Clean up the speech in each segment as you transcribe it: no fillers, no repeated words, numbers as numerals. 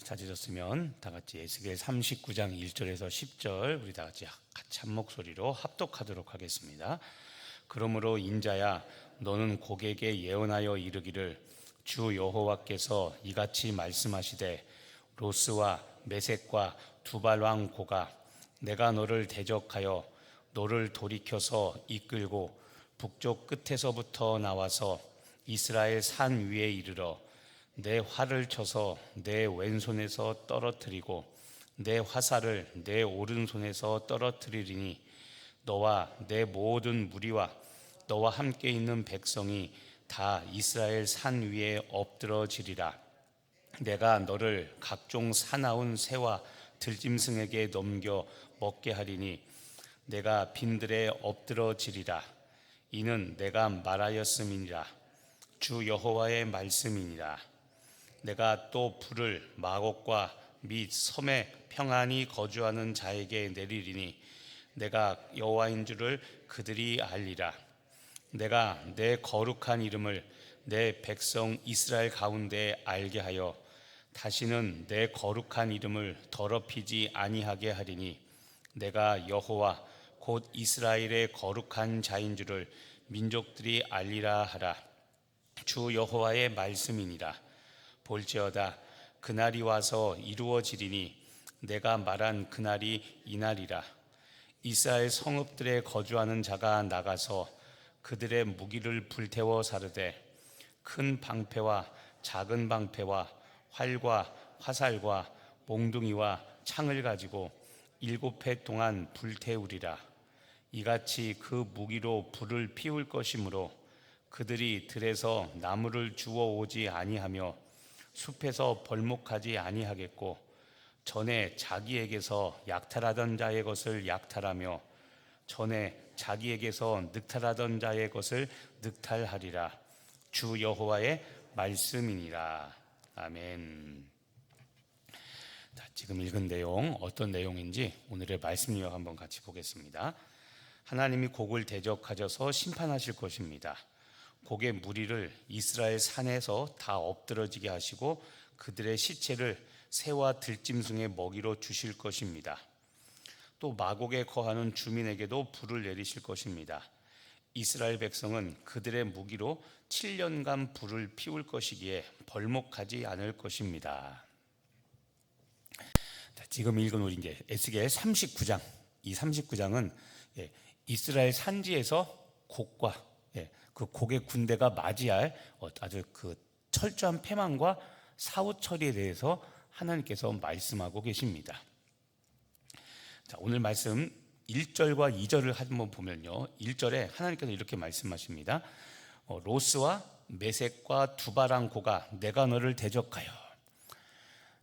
찾으셨으면 다 같이 에스겔 39장 1절에서 10절 우리 다 같이 한 목소리로 합독하도록 하겠습니다. 그러므로 인자야, 너는 고객에게 예언하여 이르기를, 주 여호와께서 이같이 말씀하시되, 로스와 메섹과 두발 왕 고가, 내가 너를 대적하여 너를 돌이켜서 이끌고 북쪽 끝에서부터 나와서 이스라엘 산 위에 이르러 내 활을 쳐서 내 왼손에서 떨어뜨리고 내 화살을 내 오른손에서 떨어뜨리리니, 너와 내 모든 무리와 너와 함께 있는 백성이 다 이스라엘 산 위에 엎드러지리라. 내가 너를 각종 사나운 새와 들짐승에게 넘겨 먹게 하리니 내가 빈들에 엎드러지리라. 이는 내가 말하였음이니라. 주 여호와의 말씀이니라. 내가 또 불을 마곡과 및 섬에 평안히 거주하는 자에게 내리리니 내가 여호와인 줄을 그들이 알리라. 내가 내 거룩한 이름을 내 백성 이스라엘 가운데 알게 하여 다시는 내 거룩한 이름을 더럽히지 아니하게 하리니 내가 여호와 곧 이스라엘의 거룩한 자인 줄을 민족들이 알리라 하라. 주 여호와의 말씀이니라. 볼지어다, 그날이 와서 이루어지리니 내가 말한 그날이 이날이라. 이스라엘 성읍들에 거주하는 자가 나가서 그들의 무기를 불태워 사르되 큰 방패와 작은 방패와 활과 화살과 몽둥이와 창을 가지고 7해 동안 불태우리라. 이같이 그 무기로 불을 피울 것이므로 그들이 들에서 나무를 주워 오지 아니하며 숲에서 벌목하지 아니하겠고, 전에 자기에게서 약탈하던 자의 것을 약탈하며 전에 자기에게서 늑탈하던 자의 것을 늑탈하리라. 주 여호와의 말씀이니라. 아멘. 지금 읽은 내용 어떤 내용인지 오늘의 말씀 요약 한번 같이 보겠습니다. 하나님이 곡을 대적하셔서 심판하실 것입니다. 곡의 무리를 이스라엘 산에서 다 엎드러지게 하시고 그들의 시체를 새와 들짐승의 먹이로 주실 것입니다. 또 마곡에 거하는 주민에게도 불을 내리실 것입니다. 이스라엘 백성은 그들의 무기로 7년간 불을 피울 것이기에 벌목하지 않을 것입니다. 지금 읽은 우리 이제 에스겔 39장, 이 39장은 이스라엘 산지에서 곡과 그 곡의 군대가 맞이할 아주 그 철저한 패망과 사후 처리에 대해서 하나님께서 말씀하고 계십니다. 자, 오늘 말씀 1절과 2절을 한번 보면요, 1절에 하나님께서 이렇게 말씀하십니다. 로스와 메섹과 두바랑 고가, 내가 너를 대적하여.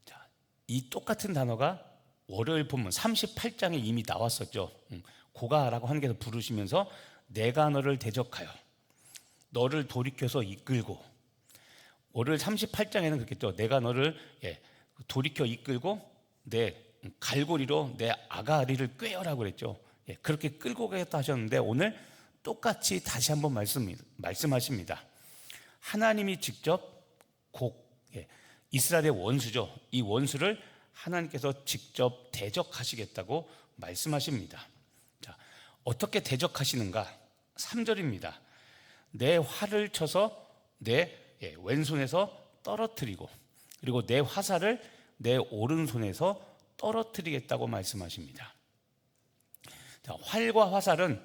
자, 이 똑같은 단어가 월요일 본문 38장에 이미 나왔었죠. 고가라고 하나님께서 부르시면서 내가 너를 대적하여 너를 돌이켜서 이끌고, 월요일 38장에는 그랬겠죠. 내가 너를 돌이켜 이끌고 내 갈고리로 내 아가리를 꿰어라고 그랬죠. 그렇게 끌고 가겠다 하셨는데 오늘 똑같이 다시 한번 말씀하십니다. 하나님이 직접 이스라엘의 원수죠. 이 원수를 하나님께서 직접 대적하시겠다고 말씀하십니다. 자, 어떻게 대적하시는가? 3절입니다. 내 활을 쳐서 내 왼손에서 떨어뜨리고, 그리고 내 화살을 내 오른손에서 떨어뜨리겠다고 말씀하십니다. 자, 활과 화살은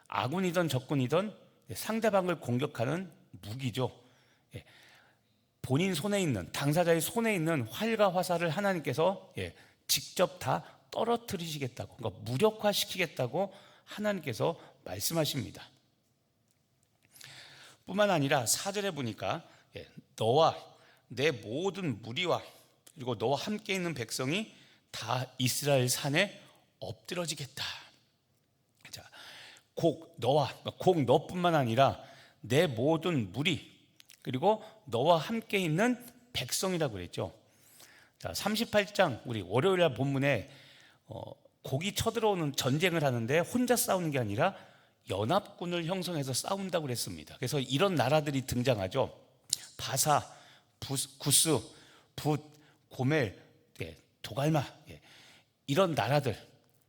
아군이든 적군이든 상대방을 공격하는 무기죠. 본인 손에 있는, 당사자의 손에 있는 활과 화살을 하나님께서 직접 다 떨어뜨리시겠다고, 그러니까 무력화시키겠다고 하나님께서 말씀하십니다. 뿐만 아니라 4절에 보니까 너와 내 모든 무리와 그리고 너와 함께 있는 백성이 다 이스라엘 산에 엎드러지겠다. 자, 곡 너뿐만 아니라 내 모든 무리 그리고 너와 함께 있는 백성이라고 그랬죠. 자, 38장 우리 월요일 본문에 곡이 쳐들어오는 전쟁을 하는데 혼자 싸우는 게 아니라 연합군을 형성해서 싸운다고 그랬습니다. 그래서 이런 나라들이 등장하죠. 바사, 구스, 붓, 고멜, 도갈마, 이런 나라들,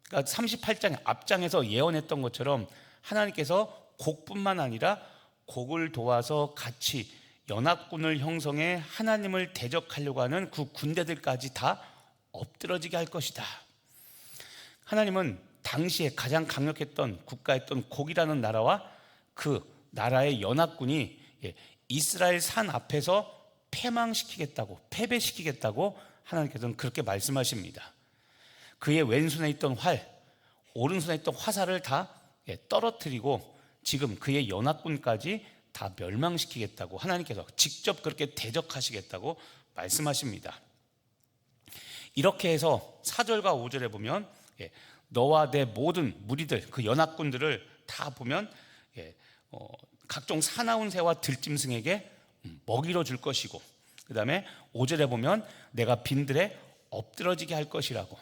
그러니까 38장 앞장에서 예언했던 것처럼 하나님께서 곡뿐만 아니라 곡을 도와서 같이 연합군을 형성해 하나님을 대적하려고 하는 그 군대들까지 다 엎드러지게 할 것이다. 하나님은 당시에 가장 강력했던 국가였던 곡이라는 나라와 그 나라의 연합군이 이스라엘 산 앞에서 패망시키겠다고, 패배시키겠다고 하나님께서는 그렇게 말씀하십니다. 그의 왼손에 있던 활, 오른손에 있던 화살을 다 떨어뜨리고 지금 그의 연합군까지 다 멸망시키겠다고 하나님께서 직접 그렇게 대적하시겠다고 말씀하십니다. 이렇게 해서 4절과 5절에 보면 너와 내 모든 무리들, 그 연합군들을 다 보면 각종 사나운 새와 들짐승에게 먹이로 줄 것이고, 그 다음에 5절에 보면 내가 빈들에 엎드러지게 할 것이라고.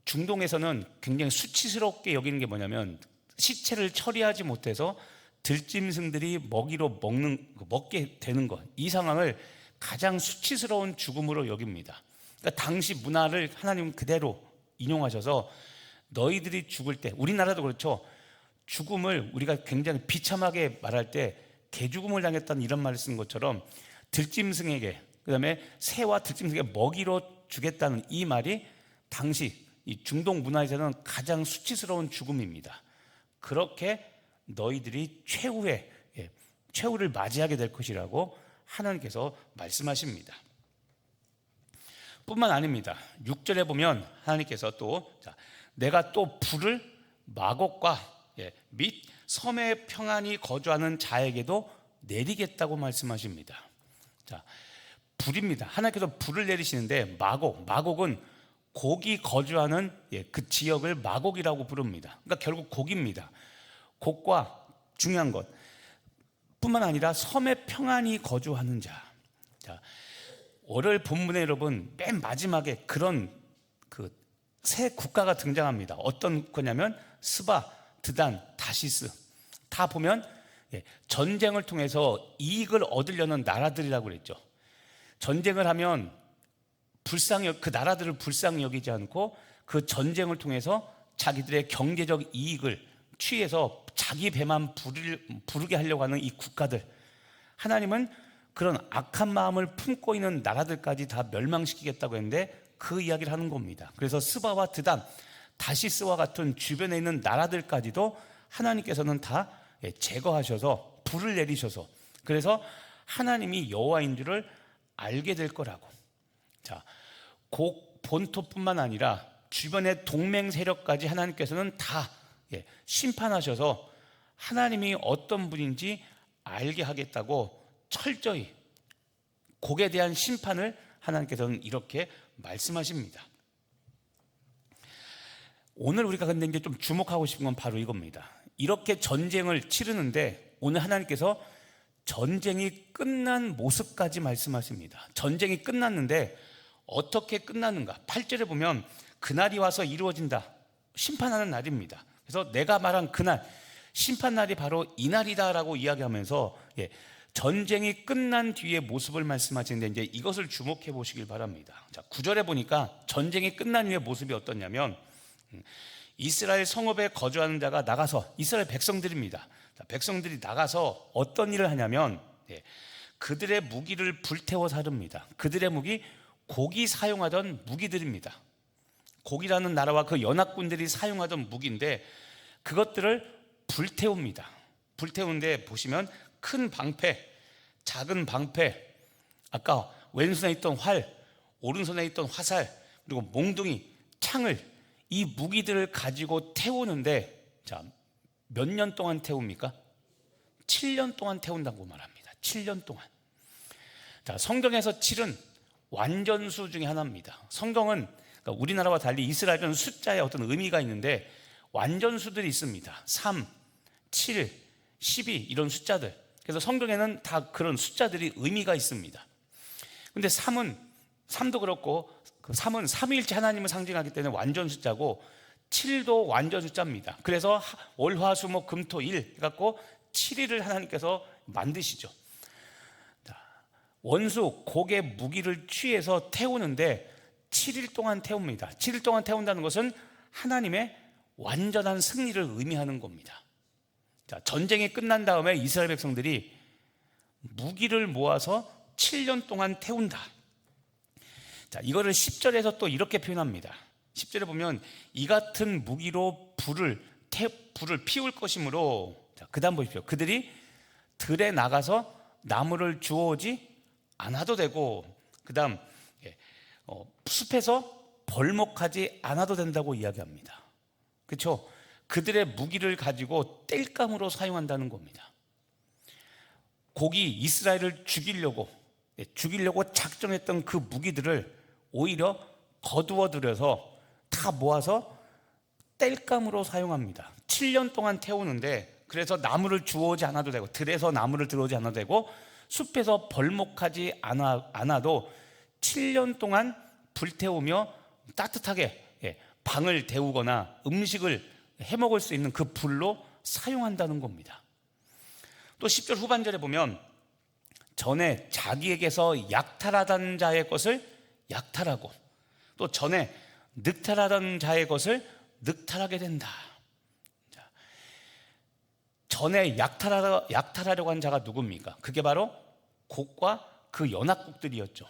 중동에서는 굉장히 수치스럽게 여기는 게 뭐냐면 시체를 처리하지 못해서 들짐승들이 먹이로 먹게 되는 것, 이 상황을 가장 수치스러운 죽음으로 여깁니다. 그러니까 당시 문화를 하나님은 그대로 인용하셔서 너희들이 죽을 때, 우리나라도 그렇죠, 죽음을 우리가 굉장히 비참하게 말할 때 개죽음을 당했다는 이런 말을 쓰는 것처럼 들짐승에게, 그 다음에 새와 들짐승에게 먹이로 주겠다는 이 말이 당시 이 중동 문화에서는 가장 수치스러운 죽음입니다. 그렇게 너희들이 최후를 맞이하게 될 것이라고 하나님께서 말씀하십니다. 뿐만 아닙니다. 6절에 보면 하나님께서 또 내가 또 불을 마곡과 및 섬에 평안히 거주하는 자에게도 내리겠다고 말씀하십니다. 불입니다. 하나님께서 불을 내리시는데 마곡은 곡이 거주하는 그 지역을 마곡이라고 부릅니다. 그러니까 결국 곡입니다. 곡과 중요한 것 뿐만 아니라 섬에 평안히 거주하는 자. 월요일 본문에 여러분 맨 마지막에 그런 그 새 국가가 등장합니다. 어떤 거냐면 스바, 드단, 다시스. 다 보면 전쟁을 통해서 이익을 얻으려는 나라들이라고 그랬죠. 전쟁을 하면 그 나라들을 불쌍히 여기지 않고 그 전쟁을 통해서 자기들의 경제적 이익을 취해서 자기 배만 부르게 하려고 하는 이 국가들, 하나님은 그런 악한 마음을 품고 있는 나라들까지 다 멸망시키겠다고 했는데 그 이야기를 하는 겁니다. 그래서 스바와 드단, 다시스와 같은 주변에 있는 나라들까지도 하나님께서는 다 제거하셔서 불을 내리셔서, 그래서 하나님이 여호와인 줄을 알게 될 거라고. 곡 본토뿐만 아니라 주변의 동맹 세력까지 하나님께서는 다 심판하셔서 하나님이 어떤 분인지 알게 하겠다고 철저히 곡에 대한 심판을 하나님께서는 이렇게 말씀하십니다. 오늘 우리가 근데 이제 좀 주목하고 싶은 건 바로 이겁니다. 이렇게 전쟁을 치르는데 오늘 하나님께서 전쟁이 끝난 모습까지 말씀하십니다. 전쟁이 끝났는데 어떻게 끝났는가? 8절에 보면 그날이 와서 이루어진다. 심판하는 날입니다. 그래서 내가 말한 그날, 심판 날이 바로 이 날이다라고 이야기하면서 전쟁이 끝난 뒤의 모습을 말씀하시는데 이제 이것을 주목해 보시길 바랍니다. 9절에 보니까 전쟁이 끝난 후의 모습이 어떠냐면 이스라엘 성읍에 거주하는 자가 나가서, 이스라엘 백성들입니다. 백성들이 나가서 어떤 일을 하냐면 그들의 무기를 불태워 사릅니다. 그들의 무기, 곡이 사용하던 무기들입니다. 곡이라는 나라와 그 연합군들이 사용하던 무기인데 그것들을 불태웁니다. 불태우는데 보시면 큰 방패, 작은 방패, 아까 왼손에 있던 활, 오른손에 있던 화살, 그리고 몽둥이, 창을, 이 무기들을 가지고 태우는데 몇 년 동안 태웁니까? 7년 동안 태운다고 말합니다. 7년 동안. 성경에서 7은 완전수 중에 하나입니다. 성경은 그러니까 우리나라와 달리 이스라엘은 숫자에 어떤 의미가 있는데 완전수들이 있습니다. 3, 7, 12 이런 숫자들. 그래서 성경에는 다 그런 숫자들이 의미가 있습니다. 근데 3도 그렇고, 그 3은 삼위일체 하나님을 상징하기 때문에 완전 숫자고 7도 완전 숫자입니다. 그래서 월, 화, 수, 목, 금, 토, 일 해갖고 7일을 하나님께서 만드시죠. 원수 곡의 무기를 취해서 태우는데 7일 동안 태웁니다. 7일 동안 태운다는 것은 하나님의 완전한 승리를 의미하는 겁니다. 자, 전쟁이 끝난 다음에 이스라엘 백성들이 무기를 모아서 7년 동안 태운다. 자, 이거를 10절에서 또 이렇게 표현합니다. 10절에 보면 이 같은 무기로 불을 피울 것이므로, 자, 그 다음 보십시오. 그들이 들에 나가서 나무를 주워오지 않아도 되고, 그 다음 숲에서 벌목하지 않아도 된다고 이야기합니다. 그렇죠? 그들의 무기를 가지고 땔감으로 사용한다는 겁니다. 곡이 이스라엘을 죽이려고 작정했던 그 무기들을 오히려 거두어 들여서 다 모아서 땔감으로 사용합니다. 7년 동안 태우는데, 그래서 나무를 주워오지 않아도 되고, 들에서 나무를 들어오지 않아도 되고, 숲에서 벌목하지 않아도 7년 동안 불태우며 따뜻하게 방을 데우거나 음식을 해먹을 수 있는 그 불로 사용한다는 겁니다. 또 10절 후반절에 보면 전에 자기에게서 약탈하던 자의 것을 약탈하고, 또 전에 늑탈하던 자의 것을 늑탈하게 된다. 자, 전에 약탈하려고 한 자가 누굽니까? 그게 바로 곡과 그 연합국들이었죠.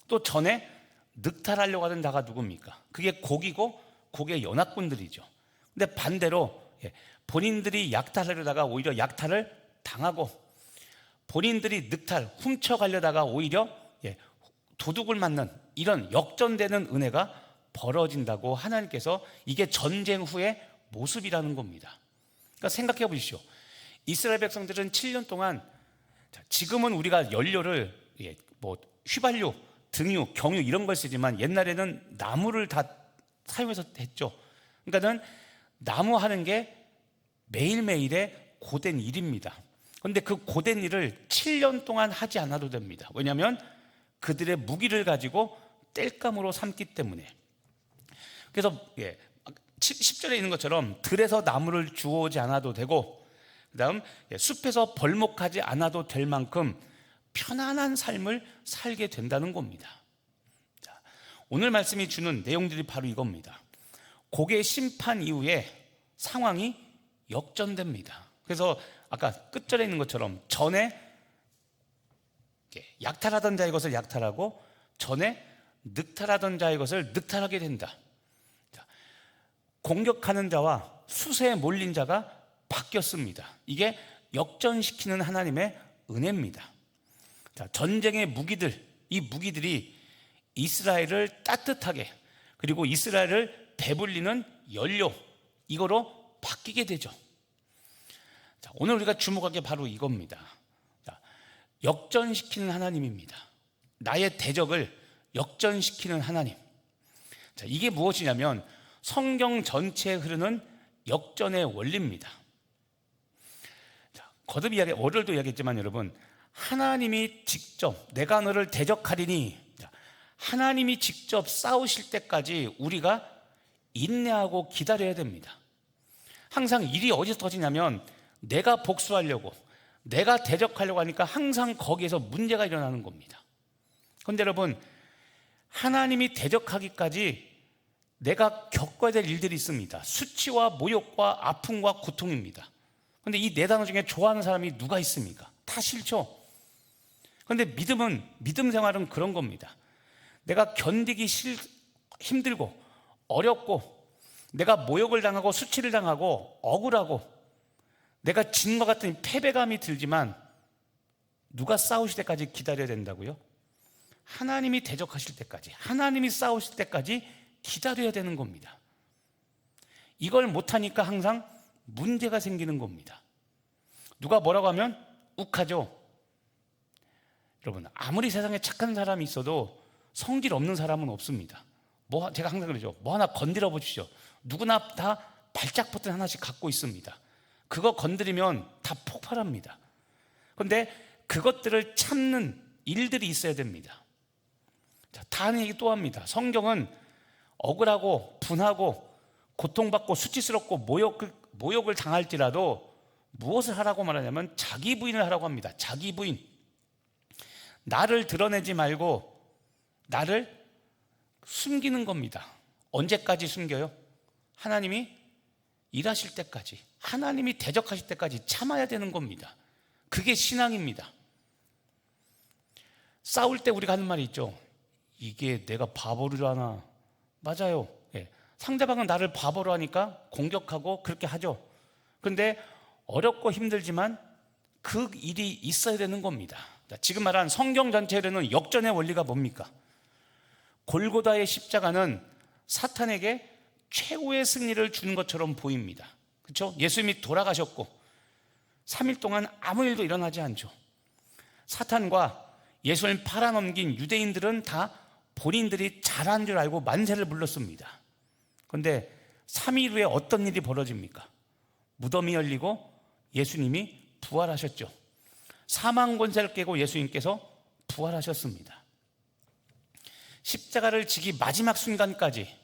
또 전에 늑탈하려고 하는 자가 누굽니까? 그게 곡이고 곡의 연합군들이죠. 근데 반대로 본인들이 약탈하려다가 오히려 약탈을 당하고, 본인들이 훔쳐가려다가 오히려 도둑을 맞는 이런 역전되는 은혜가 벌어진다고 하나님께서, 이게 전쟁 후의 모습이라는 겁니다. 그러니까 생각해 보십시오. 이스라엘 백성들은 7년 동안, 지금은 우리가 연료를 휘발유, 등유, 경유 이런 걸 쓰지만 옛날에는 나무를 다 사용해서 했죠. 그러니까는 나무 하는 게 매일매일의 고된 일입니다. 그런데 그 고된 일을 7년 동안 하지 않아도 됩니다. 왜냐하면 그들의 무기를 가지고 땔감으로 삼기 때문에. 그래서 10절에 있는 것처럼 들에서 나무를 주워오지 않아도 되고, 그 다음 숲에서 벌목하지 않아도 될 만큼 편안한 삶을 살게 된다는 겁니다. 자, 오늘 말씀이 주는 내용들이 바로 이겁니다. 곡의 심판 이후에 상황이 역전됩니다. 그래서 아까 끝절에 있는 것처럼 전에 약탈하던 자의 것을 약탈하고 전에 늑탈하던 자의 것을 늑탈하게 된다. 자, 공격하는 자와 수세에 몰린 자가 바뀌었습니다. 이게 역전시키는 하나님의 은혜입니다. 자, 전쟁의 무기들, 이 무기들이 이스라엘을 따뜻하게, 그리고 이스라엘을 배불리는 연료, 이거로 바뀌게 되죠. 자, 오늘 우리가 주목할 게 바로 이겁니다. 자, 역전시키는 하나님입니다. 나의 대적을 역전시키는 하나님. 자, 이게 무엇이냐면 성경 전체에 흐르는 역전의 원리입니다. 자, 거듭 이야기, 월요일도 이야기했지만 여러분, 하나님이 직접 내가 너를 대적하리니, 하나님이 직접 싸우실 때까지 우리가 인내하고 기다려야 됩니다. 항상 일이 어디서 터지냐면 내가 복수하려고, 내가 대적하려고 하니까 항상 거기에서 문제가 일어나는 겁니다. 그런데 여러분, 하나님이 대적하기까지 내가 겪어야 될 일들이 있습니다. 수치와 모욕과 아픔과 고통입니다. 그런데 이 네 단어 중에 좋아하는 사람이 누가 있습니까? 다 싫죠. 그런데 믿음 생활은 그런 겁니다. 내가 견디기 힘들고 어렵고, 내가 모욕을 당하고 수치를 당하고 억울하고, 내가 진 것 같은 패배감이 들지만 누가 싸우실 때까지 기다려야 된다고요? 하나님이 대적하실 때까지, 하나님이 싸우실 때까지 기다려야 되는 겁니다. 이걸 못하니까 항상 문제가 생기는 겁니다. 누가 뭐라고 하면 욱하죠. 여러분, 아무리 세상에 착한 사람이 있어도 성질 없는 사람은 없습니다. 제가 항상 그러죠. 뭐 하나 건드려 보십시오. 누구나 다 발작 버튼 하나씩 갖고 있습니다. 그거 건드리면 다 폭발합니다. 그런데 그것들을 참는 일들이 있어야 됩니다. 자, 다른 얘기 또 합니다. 성경은 억울하고 분하고 고통받고 수치스럽고 모욕을 당할지라도 무엇을 하라고 말하냐면 자기 부인을 하라고 합니다. 자기 부인. 나를 드러내지 말고 나를 숨기는 겁니다. 언제까지 숨겨요? 하나님이 일하실 때까지, 하나님이 대적하실 때까지 참아야 되는 겁니다. 그게 신앙입니다. 싸울 때 우리가 하는 말이 있죠. 이게 내가 바보로 하나? 맞아요. 예. 상대방은 나를 바보로 하니까 공격하고 그렇게 하죠. 그런데 어렵고 힘들지만 그 일이 있어야 되는 겁니다. 지금 말한 성경 전체에는 역전의 원리가 뭡니까? 골고다의 십자가는 사탄에게 최고의 승리를 주는 것처럼 보입니다. 그렇죠? 예수님이 돌아가셨고 3일 동안 아무 일도 일어나지 않죠. 사탄과 예수님을 팔아넘긴 유대인들은 다 본인들이 잘한 줄 알고 만세를 불렀습니다. 그런데 3일 후에 어떤 일이 벌어집니까? 무덤이 열리고 예수님이 부활하셨죠. 사망 권세를 깨고 예수님께서 부활하셨습니다. 십자가를 지기 마지막 순간까지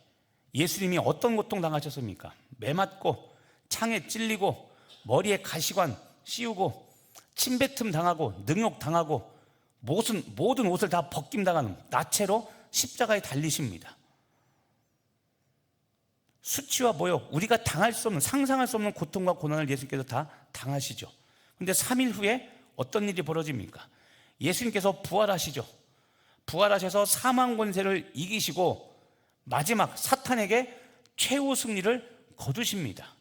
예수님이 어떤 고통 당하셨습니까? 매 맞고 창에 찔리고 머리에 가시관 씌우고 침뱉음 당하고 능욕 당하고 모든 옷을 다 벗김당하는 나체로 십자가에 달리십니다. 수치와 모욕, 우리가 당할 수 없는, 상상할 수 없는 고통과 고난을 예수님께서 다 당하시죠. 그런데 3일 후에 어떤 일이 벌어집니까? 예수님께서 부활하시죠. 부활하셔서 사망 권세를 이기시고 마지막 사탄에게 최후 승리를 거두십니다.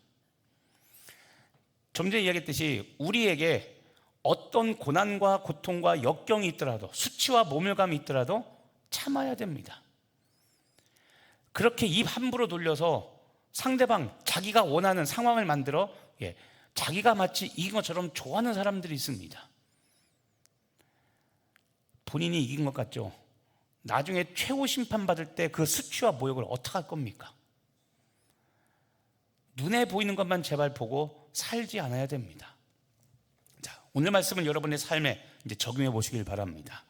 좀 전에 이야기했듯이 우리에게 어떤 고난과 고통과 역경이 있더라도, 수치와 모멸감이 있더라도 참아야 됩니다. 그렇게 입 함부로 돌려서 상대방, 자기가 원하는 상황을 만들어 자기가 마치 이긴 것처럼 좋아하는 사람들이 있습니다. 본인이 이긴 것 같죠? 나중에 최후 심판받을 때 그 수치와 모욕을 어떻게 할 겁니까? 눈에 보이는 것만 제발 보고 살지 않아야 됩니다. 자, 오늘 말씀은 여러분의 삶에 이제 적용해 보시길 바랍니다.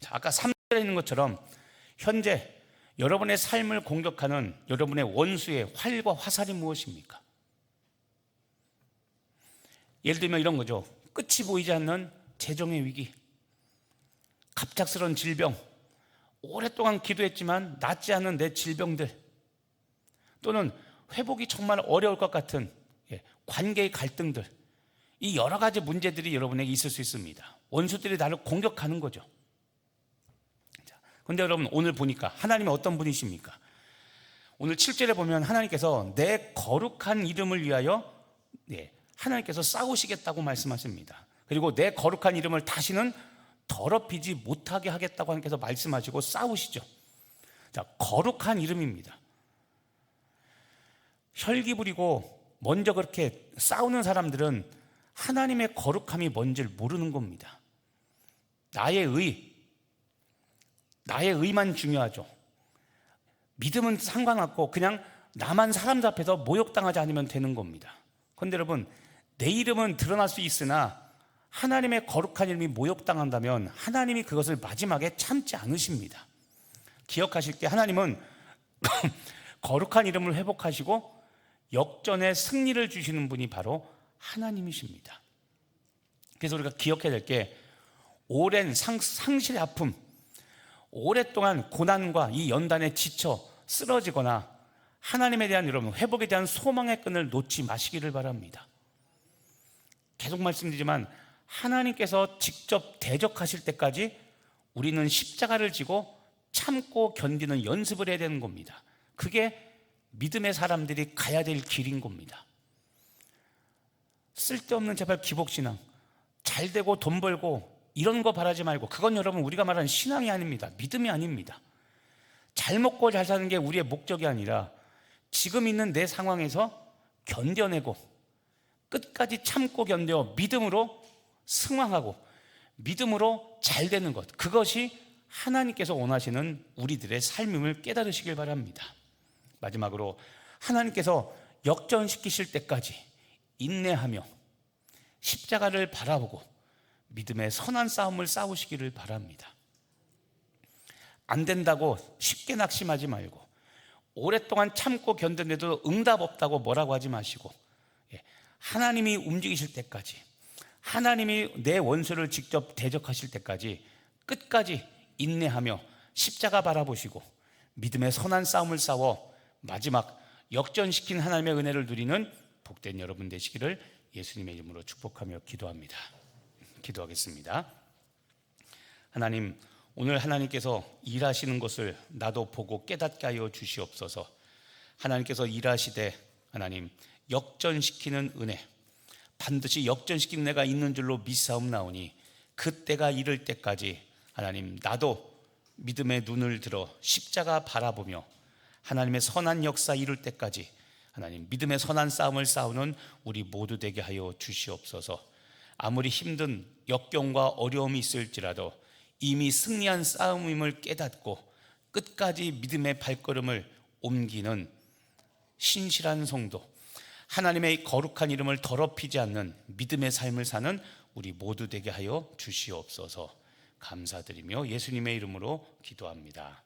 자, 아까 3절에 있는 것처럼 현재 여러분의 삶을 공격하는 여러분의 원수의 활과 화살이 무엇입니까? 예를 들면 이런 거죠. 끝이 보이지 않는 재정의 위기, 갑작스러운 질병, 오랫동안 기도했지만 낫지 않은 내 질병들, 또는 회복이 정말 어려울 것 같은 관계의 갈등들, 이 여러 가지 문제들이 여러분에게 있을 수 있습니다. 원수들이 나를 공격하는 거죠. 그런데 여러분, 오늘 보니까 하나님이 어떤 분이십니까? 오늘 7절에 보면 하나님께서 내 거룩한 이름을 위하여 하나님께서 싸우시겠다고 말씀하십니다. 그리고 내 거룩한 이름을 다시는 더럽히지 못하게 하겠다고 하나님께서 말씀하시고 싸우시죠. 자, 거룩한 이름입니다. 혈기 부리고 먼저 그렇게 싸우는 사람들은 하나님의 거룩함이 뭔지를 모르는 겁니다. 나의 의만 중요하죠. 믿음은 상관없고 그냥 나만 사람들 앞에서 모욕당하지 않으면 되는 겁니다. 그런데 여러분, 내 이름은 드러날 수 있으나 하나님의 거룩한 이름이 모욕당한다면 하나님이 그것을 마지막에 참지 않으십니다. 기억하실 게, 하나님은 거룩한 이름을 회복하시고 역전의 승리를 주시는 분이 바로 하나님이십니다. 그래서 우리가 기억해야 될 게, 오랜 상실의 아픔, 오랫동안 고난과 이 연단에 지쳐 쓰러지거나 하나님에 대한 여러분 회복에 대한 소망의 끈을 놓지 마시기를 바랍니다. 계속 말씀드리지만 하나님께서 직접 대적하실 때까지 우리는 십자가를 지고 참고 견디는 연습을 해야 되는 겁니다. 그게 믿음의 사람들이 가야 될 길인 겁니다. 쓸데없는 제발 기복신앙, 잘 되고 돈 벌고 이런 거 바라지 말고, 그건 여러분 우리가 말하는 신앙이 아닙니다. 믿음이 아닙니다. 잘 먹고 잘 사는 게 우리의 목적이 아니라 지금 있는 내 상황에서 견뎌내고 끝까지 참고 견뎌 믿음으로 승왕하고 믿음으로 잘 되는 것, 그것이 하나님께서 원하시는 우리들의 삶임을 깨달으시길 바랍니다. 마지막으로, 하나님께서 역전시키실 때까지 인내하며 십자가를 바라보고 믿음의 선한 싸움을 싸우시기를 바랍니다. 안 된다고 쉽게 낙심하지 말고, 오랫동안 참고 견뎠는데도 응답 없다고 뭐라고 하지 마시고, 하나님이 움직이실 때까지, 하나님이 내 원수를 직접 대적하실 때까지 끝까지 인내하며 십자가 바라보시고 믿음의 선한 싸움을 싸워 마지막 역전시킨 하나님의 은혜를 누리는 복된 여러분 되시기를 예수님의 이름으로 축복하며 기도합니다. 기도하겠습니다. 하나님, 오늘 하나님께서 일하시는 것을 나도 보고 깨닫게 하여 주시옵소서. 하나님께서 일하시되 하나님 역전시키는 은혜, 반드시 역전시키는 은혜가 있는 줄로 믿사옵나오니 그때가 이를 때까지 하나님 나도 믿음의 눈을 들어 십자가 바라보며 하나님의 선한 역사 이룰 때까지 하나님 믿음의 선한 싸움을 싸우는 우리 모두 되게 하여 주시옵소서. 아무리 힘든 역경과 어려움이 있을지라도 이미 승리한 싸움임을 깨닫고 끝까지 믿음의 발걸음을 옮기는 신실한 성도, 하나님의 거룩한 이름을 더럽히지 않는 믿음의 삶을 사는 우리 모두 되게 하여 주시옵소서. 감사드리며 예수님의 이름으로 기도합니다.